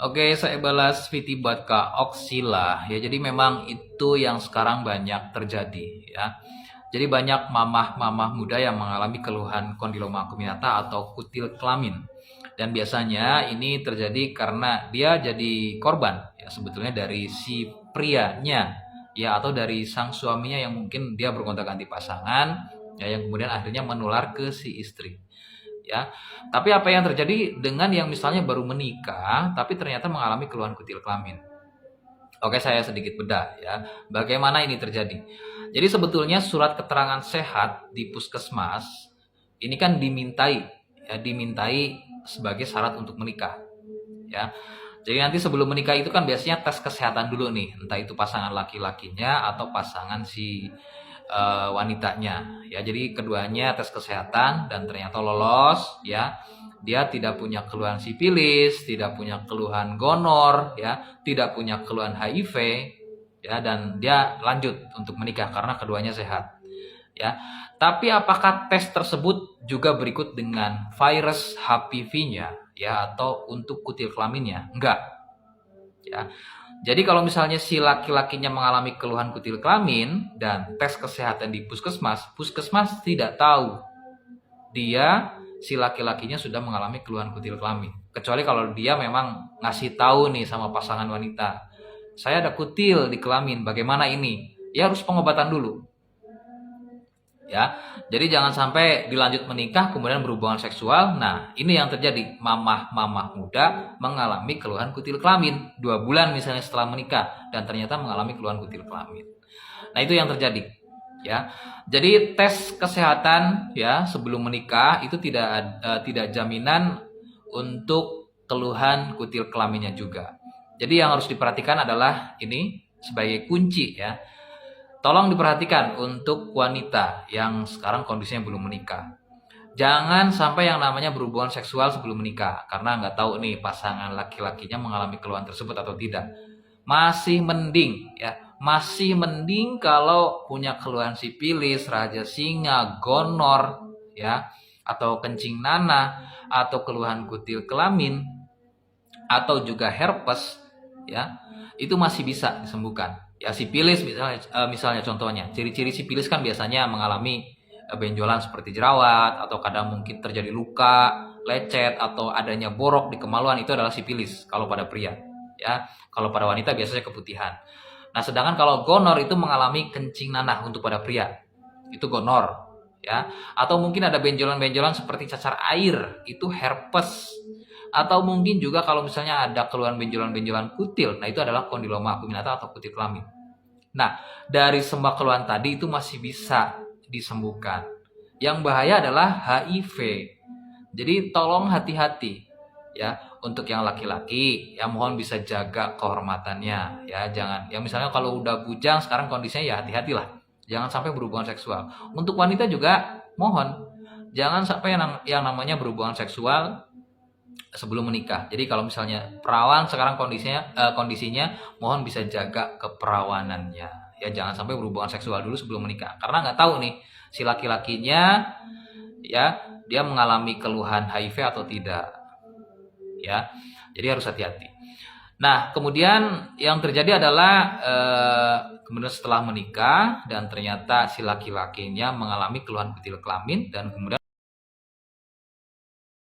Oke, saya balas Vitibatka oxila ya. Jadi memang itu yang sekarang banyak terjadi ya. Jadi banyak mamah-mamah muda yang mengalami keluhan kondiloma acuminata atau kutil kelamin. Dan biasanya ini terjadi karena dia jadi korban ya sebetulnya dari si prianya ya atau dari sang suaminya yang mungkin dia bergonta-ganti pasangan ya yang kemudian akhirnya menular ke si istri ya. Tapi apa yang terjadi dengan yang misalnya baru menikah tapi ternyata mengalami keluhan kutil kelamin? Oke, saya sedikit bedah ya. Bagaimana ini terjadi? Jadi sebetulnya surat keterangan sehat di puskesmas ini kan dimintai sebagai syarat untuk menikah ya. Jadi nanti sebelum menikah itu kan biasanya tes kesehatan dulu nih, entah itu pasangan laki-lakinya atau pasangan si wanitanya ya. Jadi keduanya tes kesehatan dan ternyata lolos ya. Dia tidak punya keluhan sipilis, tidak punya keluhan gonor ya, tidak punya keluhan HIV ya, dan dia lanjut untuk menikah karena keduanya sehat ya. Tapi apakah tes tersebut juga berikut dengan virus HPV-nya ya atau untuk kutil kelaminnya? Enggak ya. Jadi kalau misalnya si laki-lakinya mengalami keluhan kutil kelamin dan tes kesehatan di puskesmas, puskesmas tidak tahu dia si laki-lakinya sudah mengalami keluhan kutil kelamin. Kecuali kalau dia memang ngasih tahu nih sama pasangan wanita, saya ada kutil di kelamin, bagaimana ini? Ya harus pengobatan dulu ya. Jadi jangan sampai dilanjut menikah kemudian berhubungan seksual. Nah, ini yang terjadi. Mamah-mamah muda mengalami keluhan kutil kelamin 2 bulan misalnya setelah menikah dan ternyata mengalami keluhan kutil kelamin. Nah, itu yang terjadi ya. Jadi tes kesehatan ya sebelum menikah itu tidak jaminan untuk keluhan kutil kelaminnya juga. Jadi yang harus diperhatikan adalah ini sebagai kunci ya. Tolong diperhatikan untuk wanita yang sekarang kondisinya belum menikah. Jangan sampai yang namanya berhubungan seksual sebelum menikah, karena nggak tahu nih pasangan laki-lakinya mengalami keluhan tersebut atau tidak. Masih mending ya, masih mending kalau punya keluhan sipilis, raja singa, gonor ya, atau kencing nanah, atau keluhan kutil kelamin, atau juga herpes ya, itu masih bisa disembuhkan. Ya sipilis misalnya contohnya, ciri-ciri sipilis kan biasanya mengalami benjolan seperti jerawat atau kadang mungkin terjadi luka, lecet atau adanya borok di kemaluan, itu adalah sipilis kalau pada pria ya. Kalau pada wanita biasanya keputihan. Nah, sedangkan kalau gonor itu mengalami kencing nanah untuk pada pria. Itu gonor ya. Atau mungkin ada benjolan-benjolan seperti cacar air, itu herpes. Atau mungkin juga kalau misalnya ada keluhan benjolan-benjolan kutil, nah itu adalah kondiloma acuminata atau kutil kelamin. Nah, dari semua keluhan tadi itu masih bisa disembuhkan. Yang bahaya adalah HIV. Jadi tolong hati-hati ya untuk yang laki-laki ya, mohon bisa jaga kehormatannya ya. Jangan ya, misalnya kalau udah bujang sekarang kondisinya ya hati-hatilah. Jangan sampai berhubungan seksual. Untuk wanita juga mohon jangan sampai yang namanya berhubungan seksual sebelum menikah. Jadi kalau misalnya perawan sekarang kondisinya mohon bisa jaga keperawanannya. Ya jangan sampai berhubungan seksual dulu sebelum menikah. Karena nggak tahu nih si laki-lakinya ya dia mengalami keluhan HIV atau tidak. Ya. Jadi harus hati-hati. Nah, kemudian yang terjadi adalah kemudian setelah menikah dan ternyata si laki-lakinya mengalami keluhan kutil kelamin dan kemudian